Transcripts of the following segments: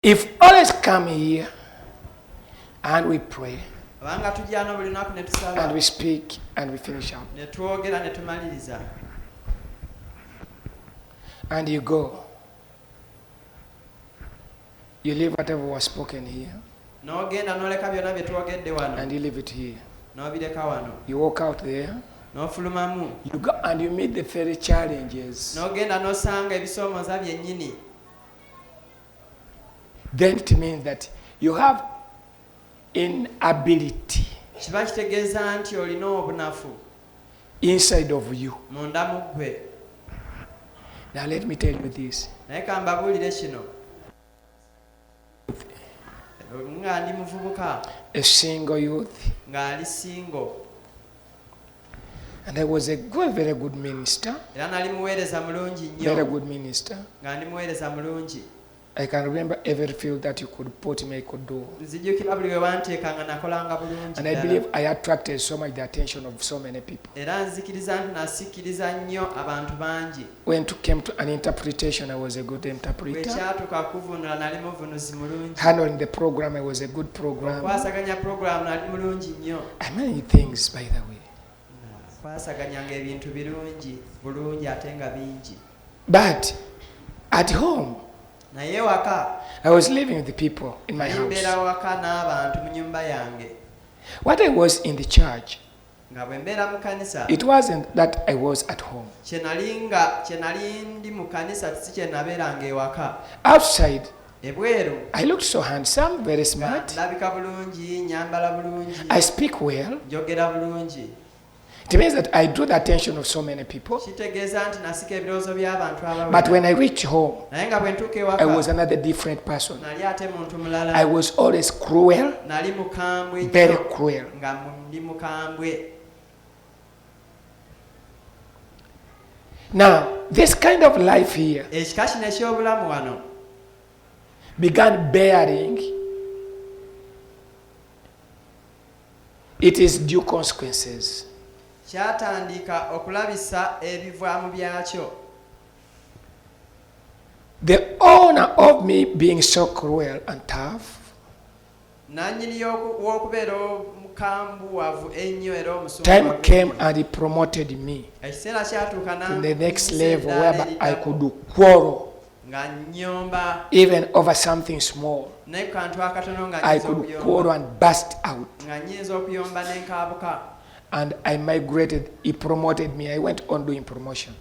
If always come here and we pray and we speak and we finish up and you go, you leave whatever was spoken here and you leave it here. You walk out there, you go and you meet the very challenges. Then it means that you have inability inside of you. Now let me tell you this. A single youth. And I was a very good minister. Very good minister. I can remember every field that you could put me, I could do. And I believe I attracted so much the attention of so many people. When it came to an interpretation, I was a good interpreter. Handling the program, I was a good program. Many things, by the way. But at home, I was living with the people in my house. What I was in the church, it wasn't that I was at home. Outside, I looked so handsome, very smart. I speak well. It means that I drew the attention of so many people. But when I reached home, I was another different person. I was always cruel, very cruel. Now, this kind of life here began bearing its due consequences. The honor of me being so cruel and tough, time came and he promoted me to the next level whereby I could do quarrel. Even over something small, I could quarrel and burst out. And I migrated, he promoted me. I went on doing promotion.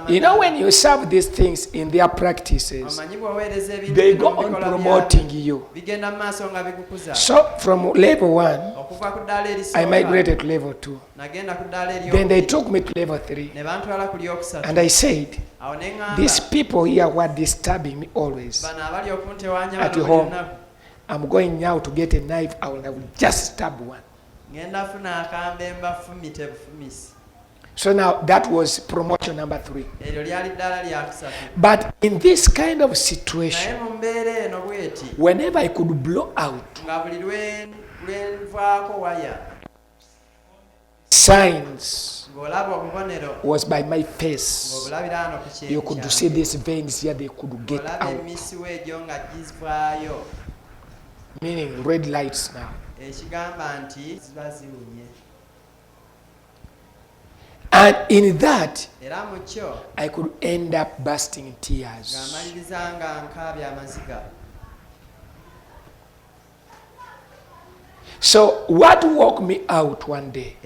You know, when you serve these things in their practices, they go on promoting you. So from level 1, I migrated to level 2. Then they took me to level 3. And I said, these people here were disturbing me always. At home, I'm going now to get a knife. I will just stab one. So now that was promotion number 3. But in this kind of situation, whenever I could blow out, signs was by my face. You could see these veins here, they could get out. Meaning red lights now. And in that, I could end up bursting in tears. So what woke me out one day,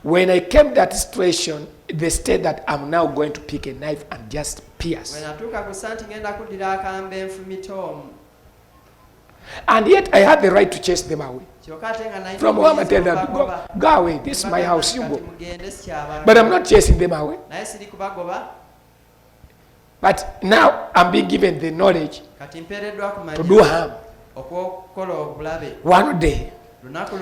when I came to that situation, the state that I'm now going to pick a knife and just pierce. And yet I had the right to chase them away. From home I tell them, go away, this is my house, you go. But I'm not chasing them away. But now I'm being given the knowledge to do harm. One day,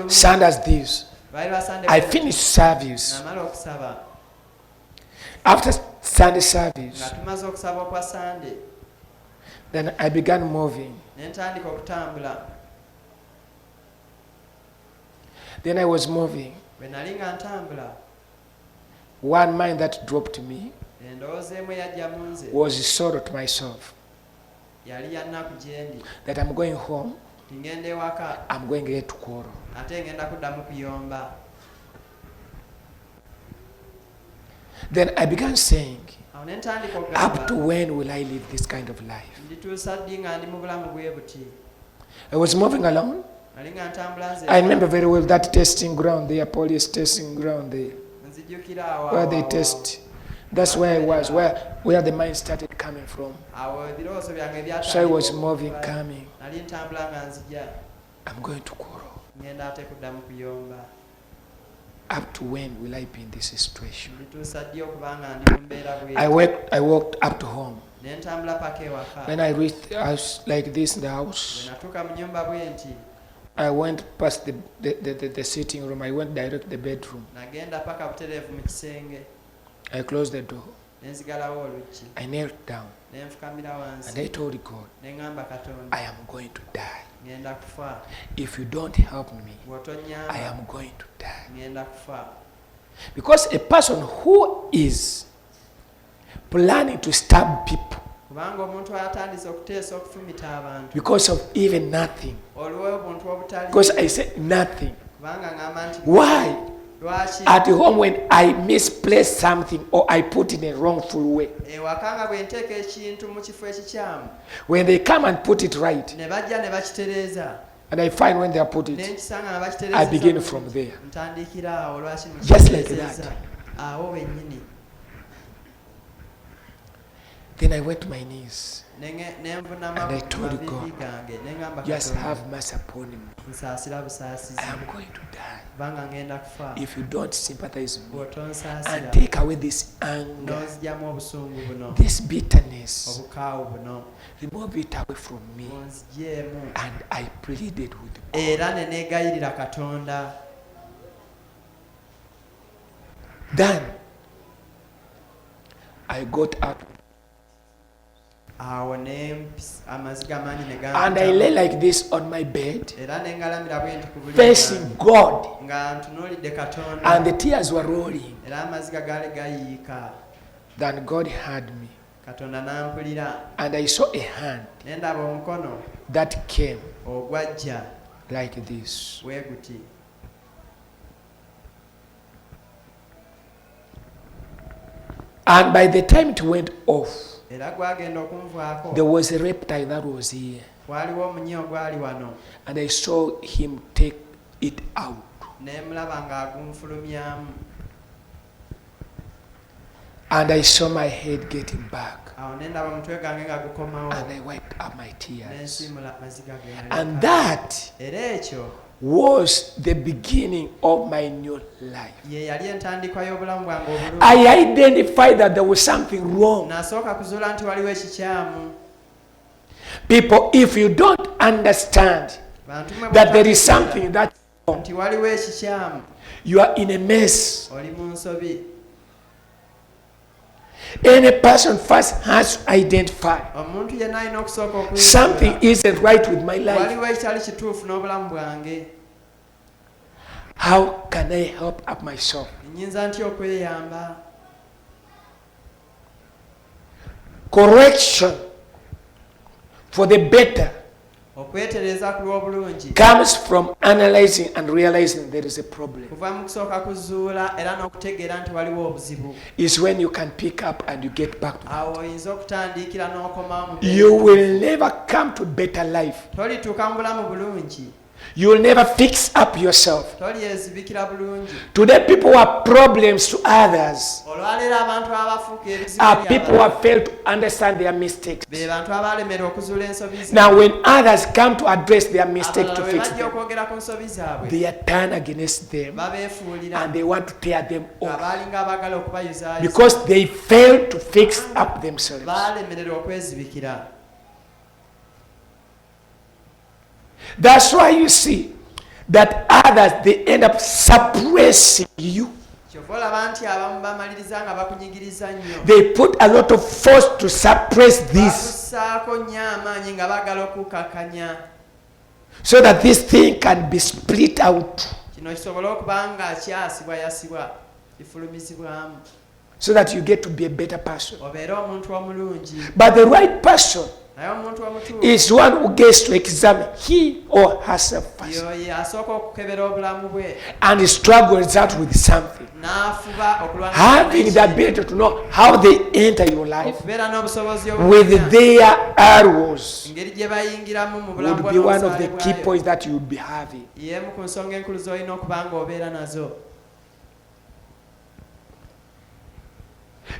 Sundays this, I finished service. After Sunday service, then I began moving. Then I was moving. One mind that dropped me was sorrow to myself. that I'm going home, I'm going here to quarrel. Then I began saying, up to when will I live this kind of life? I was moving along. I remember very well that testing ground there, police testing ground there, where they test. That's where I was, where the mind started coming from. So I was moving, coming. I'm going to quarrel. Up to when will I be in this situation? I walked up to home. When I reached the house like this in the house, I went past the sitting room. I went direct to the bedroom. I closed the door. I knelt down. And I told God, I am going to die. If you don't help me, I am going to die. Because a person who is planning to stab people because of even nothing, because I said nothing. Why? At home, when I misplace something or I put it in a wrongful way, when they come and put it right, and I find when they put it, I begin from there. Just like that. Then I went to my knees and I told God, just have mercy upon me. I am going to die. If you don't sympathize with me and take away this anger, this bitterness, remove it away from me. And I pleaded with God. Then I got up. And I lay like this on my bed, facing God, and the tears were rolling. Then God heard me, and I saw a hand that came like this. And by the time it went off, there was a reptile that was here. And I saw him take it out. And I saw my head getting back. And I wiped up my tears. And that was the beginning of my new life. I identified that there was something wrong. People, if you don't understand that there is something that's wrong, you are in a mess. Any person first has to identify something isn't right with my life. How can I help up myself? Correction for the better comes from analyzing and realizing there is a problem. It's when you can pick up and you get back to that. You will never come to better life. You will never fix up yourself. Today people who have problems to others are people who have failed to understand their mistakes. Now when others come to address their mistakes to fix them, they are turned against them and they want to tear them off because they failed to fix up themselves. That's why you see that others, they end up suppressing you. They put a lot of force to suppress this, so that this thing can be split out, so that you get to be a better person. But the right person is one who gets to examine he or herself first and struggles out with something. Having the ability to know how they enter your life with their arrows would be one of the key points that you would be having.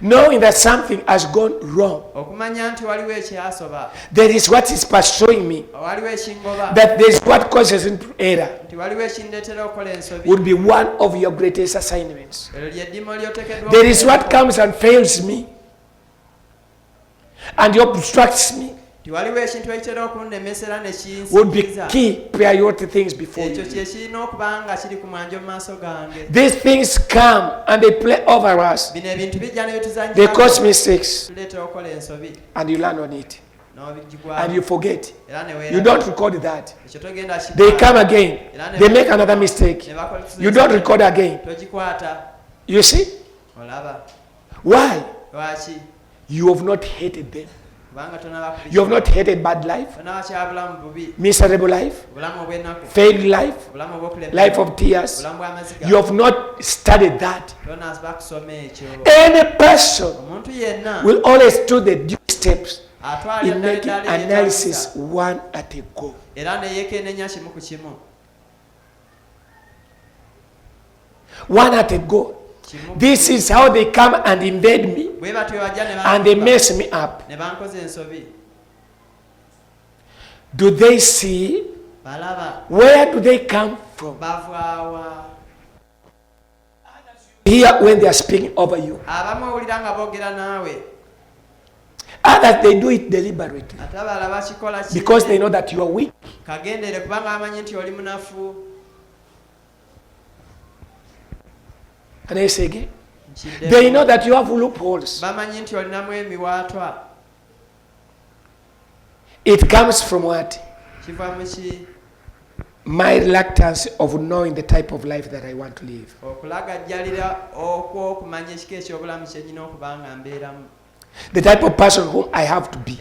Knowing that something has gone wrong, there is what is pursuing me, that there is what causes into error, would be one of your greatest assignments. There is what comes and fails me and obstructs me, would be key priority things before you. These things come and they play over us. They cause mistakes and you learn on it and you forget. You don't record that. They come again. They make another mistake. You don't record again. You see? Why? You have not hated them. You have not hated bad life, miserable life, failed life, life of tears. You have not studied that. Any person will always do the due steps in making analysis one at a go. One at a go. This is how they come and invade me and they mess me up. Do they see? Where do they come from? Here when they are speaking over you. Others, they do it deliberately because they know that you are weak. Can I say again? They know that you have loopholes. It comes from what? My reluctance of knowing the type of life that I want to live. The type of person whom I have to be.